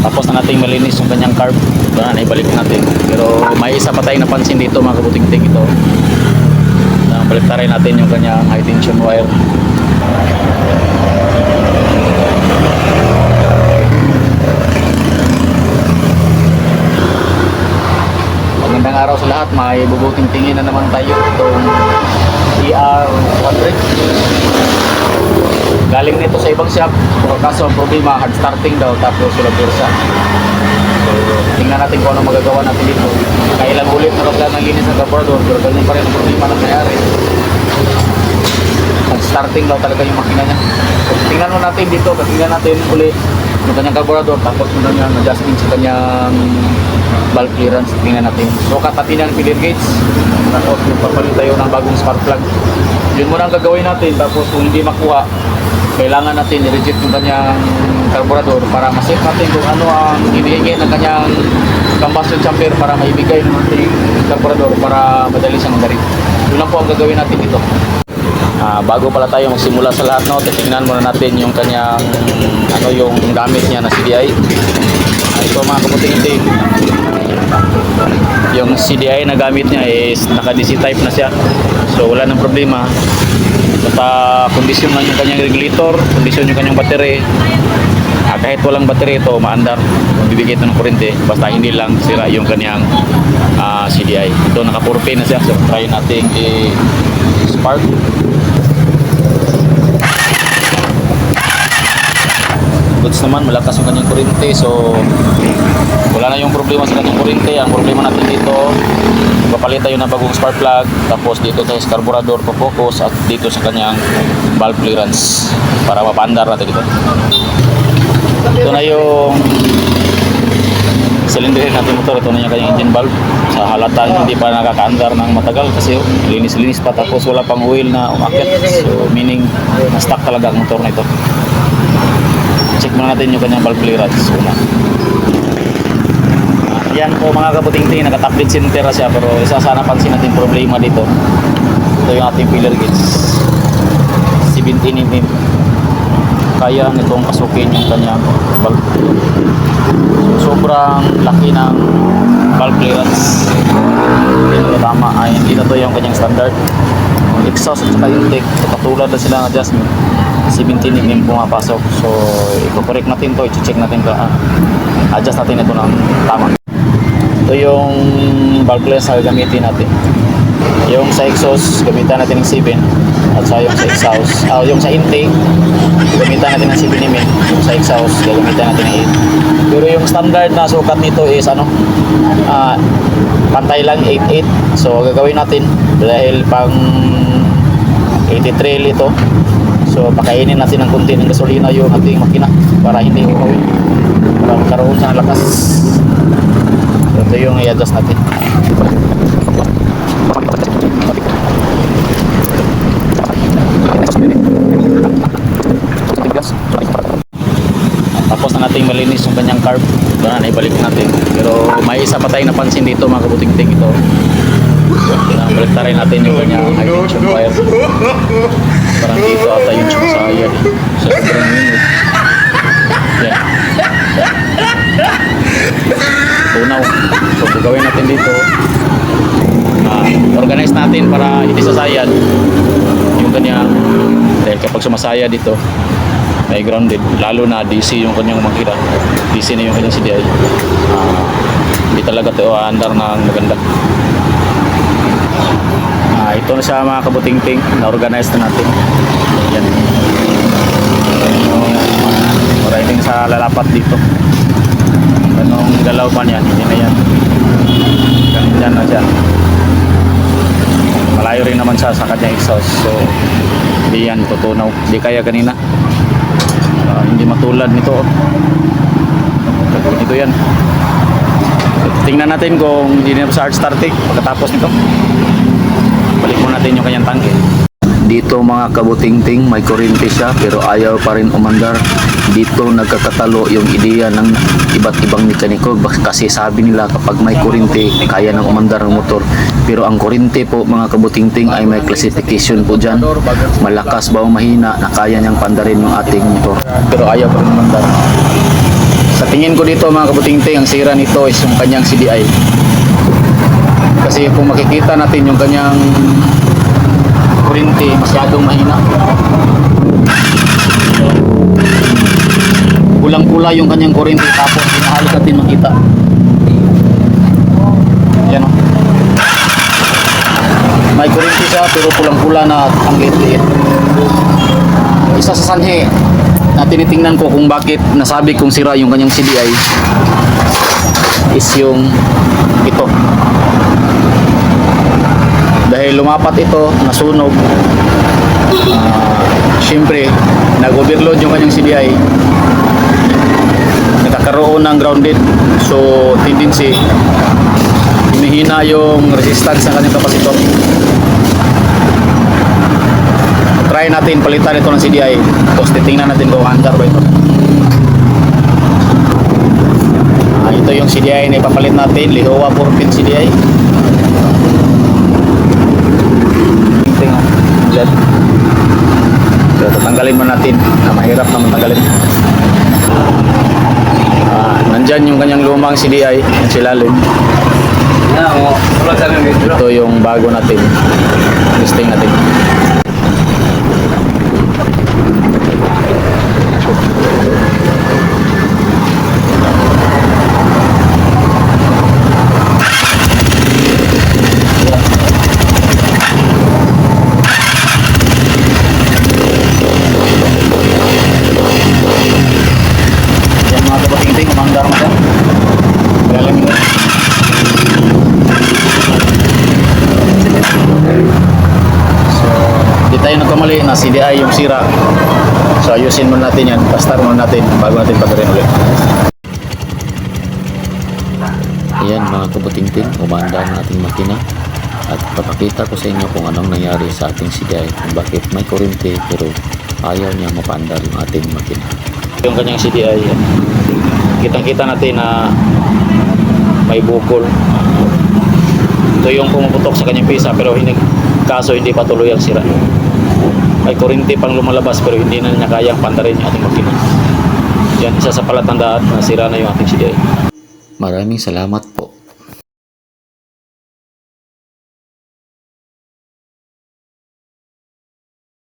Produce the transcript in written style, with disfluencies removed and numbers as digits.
Tapos na nating malinis yung kanyang carb. Ito na, naibalik natin. Pero may isa pa tayong napansin dito mga kabuting-ting ito. Balik tayo natin yung kanyang high tension wire. Magandang araw sa lahat. May bubuting tingin na naman tayo itong ER100. Galing nito sa ibang shop, kaso ang problema hard starting daw tapos sulat pursa. So tingnan natin kung ano magagawa natin dito. Kailang ulit na rin ng linis ng carburetor, pero ganyan pa rin ang problema na nangyari. Hard starting daw talaga yung makina niya. So tingnan mo natin dito, tingnan natin ulit yung kanyang carburetor, tapos muna niya adjustment sa kanyang valve clearance. Tingnan natin. So katatin ng filler gauge, tapos magpapalit tayo ng bagong spark plug. Yun muna ang gagawin natin, tapos kung hindi makuha, kailangan natin i-reject yung kanyang carburetor para ma-set natin kung ano ang hinihingi ng kanyang combustion chamber para maibigay ng ating carburetor para madali siyang magarit. Yun lang po ang gagawin natin dito. Bago pala tayo magsimula sa lahat, no, titingnan muna natin yung kanyang ano yung gamit niya na CDI. Ito mga kaputing-ting, yung CDI na gamit niya is naka DC type na siya, so wala nang problema. Basta kondisyon lang yung kanyang regulator, kondisyon yung kanyang battery. Kahit walang battery ito, maandar, bibigay ito ng kurente, basta hindi lang sira yung kanyang CDI. Ito naka 4 na siya, so try natin i-spark. Goods naman, malakas yung kanyang kurente, so wala na yung problema sa kanyang kurente. Ang problema natin dito, papalit tayo ng bagong spark plug, tapos dito tayo sa carburetor po-focus, at dito sa kanyang valve clearance para mapaandar natin dito. Ito na yung cylinder natin motor, ito na yung kanyang engine valve. Sa halatang hindi pa nakakaandar ng matagal kasi linis-linis pa, tapos wala pang oil na umakyat, so meaning na-stuck talaga ang motor na ito. Check muna natin yung kanyang valve clearance. Yan po mga kaputing-ting, naka-top dead center siya, pero isa sana pansin natin problema dito. Ito yung ating filler gauge, 17mm. Kaya nitong pasukin yung kanyang valve. Sobrang laki ng valve clearance. Hindi na tama, hindi na to yung kanyang standard. Exhaust at saka intake, katulad na sila ng adjustment, 17mm pumapasok. So i-correct natin to, i-check natin to, adjust natin ito ng tama. Ito yung valve clearance na gamitin natin. Yung sa exhaust, gamitan natin ng 7, at sa yung sa exhaust, yung sa intake, gamitan natin ng 7mm. Yung sa exhaust, gamitan natin ng 8. Pero yung standard na sukat nito is pantay lang 8.8. So gagawin natin, dahil pang 83 ito, so pakainin natin ng konti ng gasolina yung ating makina para hindi umawin, para magkaroon sa lakas. Ito yung i-adjust natin. Tapos na natin malinis yung kanyang carb. Ito na, naibalik natin. Pero may isa pa tayong napansin dito mga kabuting-ting ito. Balik tayo natin yung kanyang high tension wire. Parang dito ata yung sumasaya eh. So, sobrang minute. Yan. Tunaw. So gagawin natin dito, organize natin para hindi sasayad yung kanyang, dahil kapag sumasaya dito may grounded, lalo na DC yung kanyang makina, DC na yung kanyang CDI, hindi talaga ito andar ng maganda. Ito na siya mga kabuting-ting, na-organize na natin. Yan. Maraming sa lalapat dito. Anong galaw pa niyan, hindi na yan. Ganyan na siya. Malayo rin naman siya sa kanyang exhaust, so hindi yan tutunaw. Hindi kaya kanina. Hindi matulad nito. Ito yan. Tingnan natin kung hindi na sa hard starting pagkatapos nito. Balik mo natin yung kanyang tangke. Dito mga kabuting-ting, may kuryente siya pero ayaw pa rin umandar. Dito nagkakatalo yung ideya ng iba't ibang mekaniko kasi sabi nila kapag may kuryente kaya nang umandar ang motor. Pero ang kuryente po mga kabuting-ting ay may classification po dyan. Malakas ba o mahina na kaya niyang pandarin yung ating motor. Pero ayaw pa rin umandar. Sa tingin tingin ko dito mga kabuting-ting, ang sira nito is yung kanyang CDI. Kasi kung makikita natin yung kanyang kuryente, masyadong mahina. Kulang-kula yung kanyang kuryente, tapos hinahalik natin makita. Yan o. May kuryente siya pero kulang-kula na ang liit-liit. Isa sa sanhi na tinitingnan ko kung bakit nasabi kong sira yung kanyang CDI is yung ito. Dahil lumapat ito, nasunog, syempre nag-overload yung kanyang CDI, nagkakaroon ng grounded, so tendency humihina yung resistance ng kanyang kapasitor. Try natin palitan ito ng CDI, tapos titingnan natin kung handar ba ito. Ito yung CDI na ipapalit natin, Lihowa 14 CDI. Dyan. So, tatanggalin mo natin na mahirap na matanggalin. Nandyan yung kanyang lumang CDI yung silalim. Ito yung bago natin, listing natin. Umandar na siya. Galing mo. So, di tayo nagkamali na CDI yung sira. So, ayusin muna natin yan. Pastar muna natin bago natin pagarin ulit. Ayan mga kabuting-ting, umandar na ating makina. At papakita ko sa inyo kung anong nangyari sa ating CDI. Kung bakit may kuryente pero ayaw niya mapandar yung ating makina. Yung kanyang CDI yan. Kitang-kita natin na may bukol. Ito yung pumuputok sa kanyang pisa pero kaso hindi pa tuloy ang sira. May kuryente pang lumalabas pero hindi na niya kayang pandarin yung ating makina. Yan, isa sa palatandaan na sira na yung ating CDI. Maraming salamat po.